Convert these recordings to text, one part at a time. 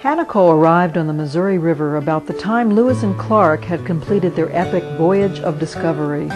Hannah Cole arrived on the Missouri River about the time Lewis and Clark had completed their epic voyage of discovery.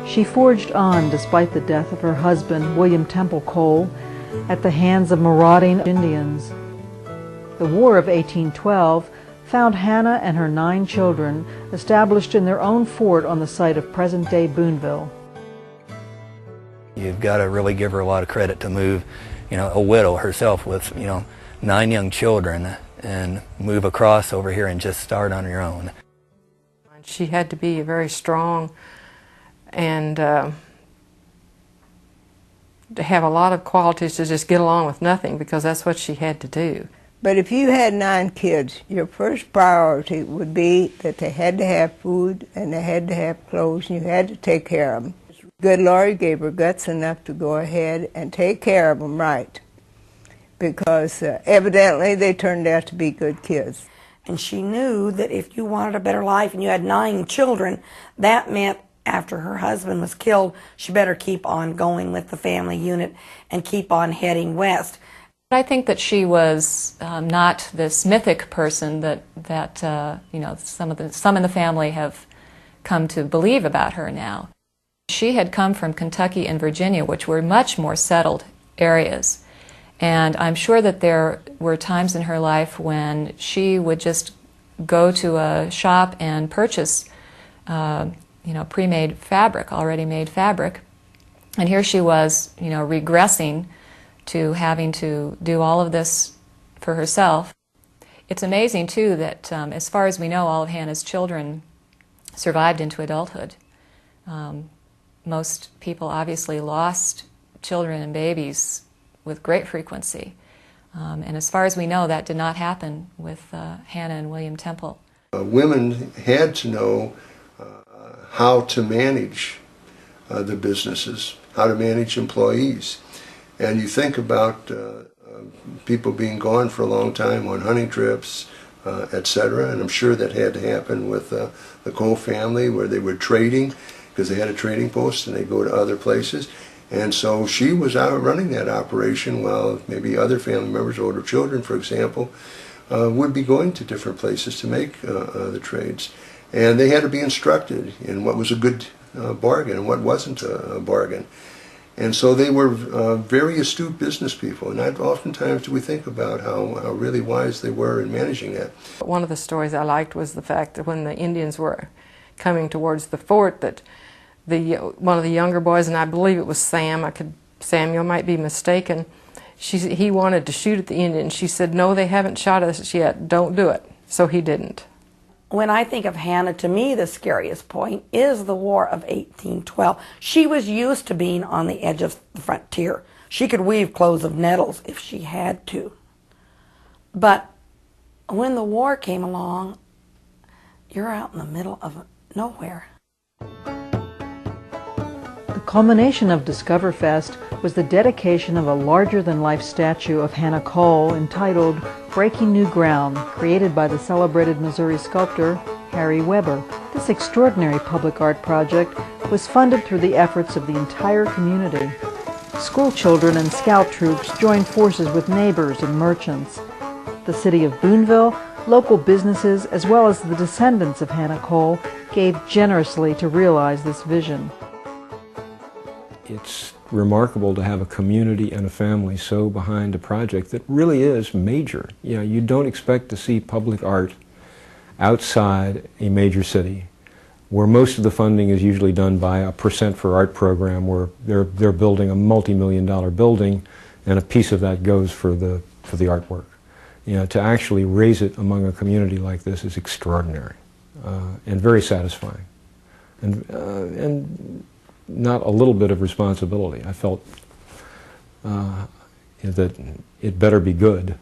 She forged on despite the death of her husband, William Temple Cole, at the hands of marauding Indians. The War of 1812 found Hannah and her 9 children established in their own fort on the site of present-day Boonville. You've got to really give her a lot of credit to move, a widow herself with, 9 young children and move across over here and just start on your own. She had to be very strong and to have a lot of qualities to just get along with nothing, because that's what she had to do. But if you had 9 kids, your first priority would be that they had to have food and they had to have clothes and you had to take care of them. Good Lord gave her guts enough to go ahead and take care of them right, because evidently they turned out to be good kids. And she knew that if you wanted a better life and you had 9 children, that meant after her husband was killed, she better keep on going with the family unit and keep on heading west. I think that she was not this mythic person that some in the family have come to believe about her now. She had come from Kentucky and Virginia, which were much more settled areas. And I'm sure that there were times in her life when she would just go to a shop and purchase pre-made fabric, already made fabric. And here she was, regressing to having to do all of this for herself. It's amazing, too, that as far as we know, all of Hannah's children survived into adulthood. Most people obviously lost children and babies with great frequency. And as far as we know, that did not happen with Hannah and William Temple. Women had to know how to manage the businesses, how to manage employees. And you think about people being gone for a long time on hunting trips, etc. And I'm sure that had to happen with the Cole family, where they were trading, because they had a trading post and they go to other places. And so she was out running that operation while maybe other family members, older children for example, would be going to different places to make the trades. And they had to be instructed in what was a good bargain and what wasn't a bargain. And so they were very astute business people, and oftentimes we think about how really wise they were in managing that. One of the stories I liked was the fact that when the Indians were coming towards the fort, that one of the younger boys, and I believe it was Samuel might be mistaken, he wanted to shoot at the Indians. She said, "No, they haven't shot us yet, don't do it." So he didn't. When I think of Hannah, to me the scariest point is the War of 1812. She was used to being on the edge of the frontier. She could weave clothes of nettles if she had to. But when the war came along, you're out in the middle of nowhere. The culmination of Discoverfest was the dedication of a larger-than-life statue of Hannah Cole entitled Breaking New Ground, created by the celebrated Missouri sculptor Harry Weber. This extraordinary public art project was funded through the efforts of the entire community. School children and scout troops joined forces with neighbors and merchants. The city of Boonville, local businesses, as well as the descendants of Hannah Cole, gave generously to realize this vision. It's remarkable to have a community and a family so behind a project that really is major. You don't expect to see public art outside a major city, where most of the funding is usually done by a percent for art program, where they're building a multi-million-dollar building, and a piece of that goes for the artwork. To actually raise it among a community like this is extraordinary and very satisfying, and not a little bit of responsibility. I felt that it better be good,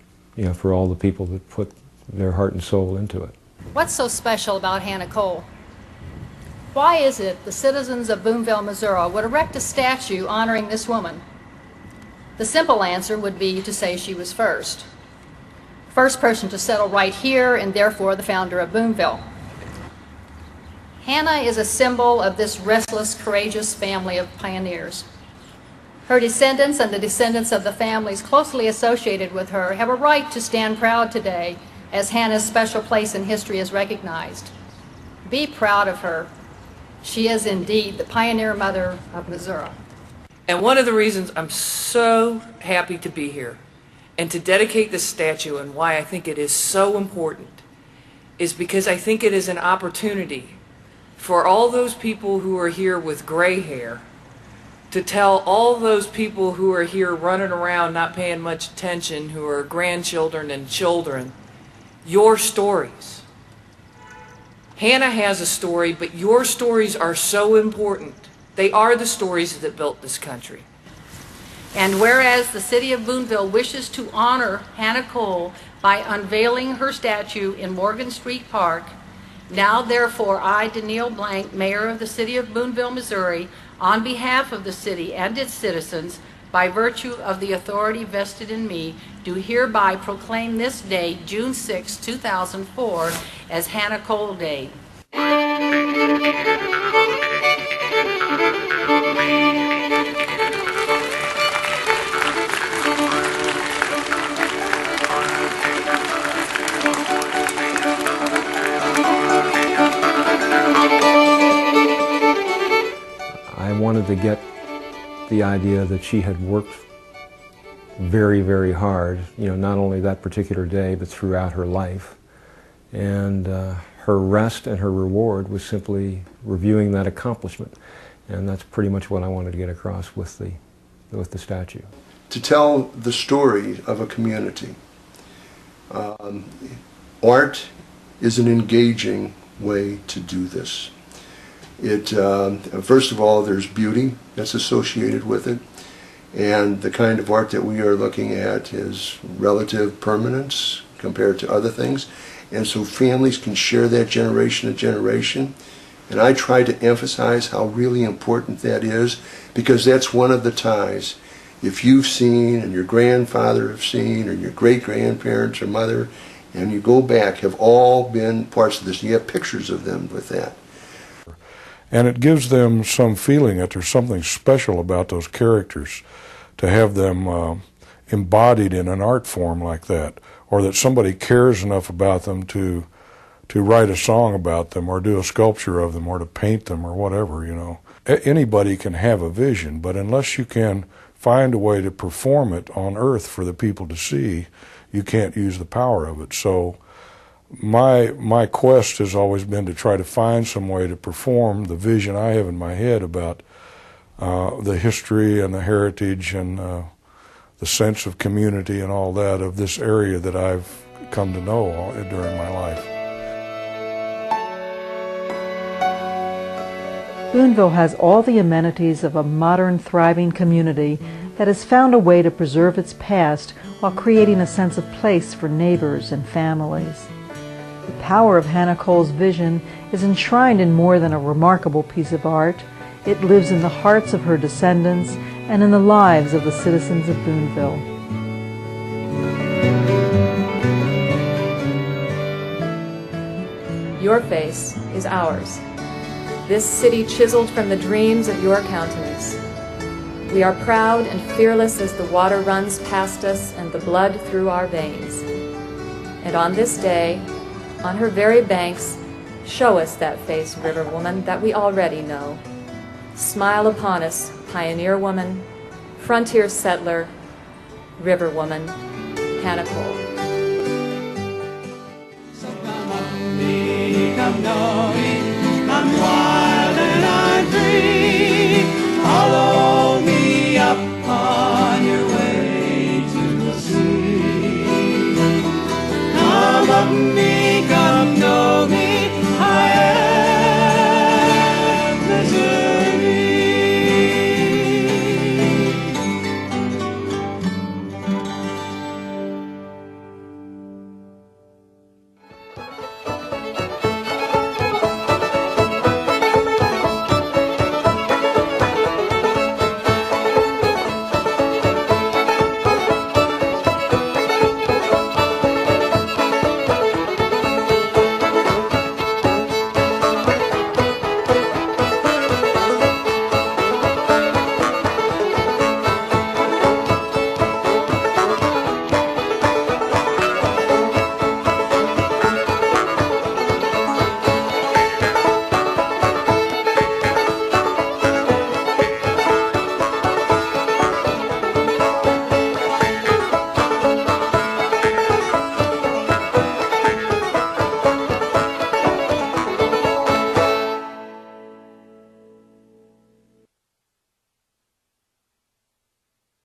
for all the people that put their heart and soul into it. What's so special about Hannah Cole? Why is it the citizens of Boonville, Missouri would erect a statue honoring this woman? The simple answer would be to say she was first person to settle right here, and therefore the founder of Boonville. Hannah is a symbol of this restless, courageous family of pioneers. Her descendants and the descendants of the families closely associated with her have a right to stand proud today as Hannah's special place in history is recognized. Be proud of her. She is indeed the pioneer mother of Missouri. And one of the reasons I'm so happy to be here and to dedicate this statue, and why I think it is so important, is because I think it is an opportunity for all those people who are here with gray hair to tell all those people who are here running around not paying much attention, who are grandchildren and children, your stories. Hannah has a story, but your stories are so important. They are the stories that built this country. And whereas the city of Boonville wishes to honor Hannah Cole by unveiling her statue in Morgan Street Park, now therefore I, Danielle Blank, Mayor of the city of Boonville, Missouri, on behalf of the city and its citizens, by virtue of the authority vested in me, do hereby proclaim this day, June 6, 2004, as Hannah Cole Day. I wanted to get the idea that she had worked very, very hard, not only that particular day, but throughout her life. And her rest and her reward was simply reviewing that accomplishment. And that's pretty much what I wanted to get across with the statue. To tell the story of a community. Art is an engaging way to do this. First of all, there's beauty that's associated with it, and the kind of art that we are looking at is relative permanence compared to other things, and so families can share that generation to generation. And I try to emphasize how really important that is, because that's one of the ties. If you've seen, and your grandfather have seen, or your great-grandparents or mother, and you go back, have all been parts of this, and you have pictures of them with that. And it gives them some feeling that there's something special about those characters, to have them embodied in an art form like that, or that somebody cares enough about them to write a song about them, or do a sculpture of them, or to paint them, or whatever, Anybody can have a vision, but unless you can find a way to perform it on earth for the people to see, you can't use the power of it. So my quest has always been to try to find some way to perform the vision I have in my head about the history and the heritage and the sense of community and all that of this area that I've come to know during my life. Boonville has all the amenities of a modern, thriving community that has found a way to preserve its past while creating a sense of place for neighbors and families. The power of Hannah Cole's vision is enshrined in more than a remarkable piece of art. It lives in the hearts of her descendants and in the lives of the citizens of Boonville. Your face is ours. This city chiseled from the dreams of your countenance. We are proud and fearless as the water runs past us and the blood through our veins. And on this day, on her very banks, show us that face, river woman, that we already know. Smile upon us, pioneer woman, frontier settler, river woman, Hannah Cole. Come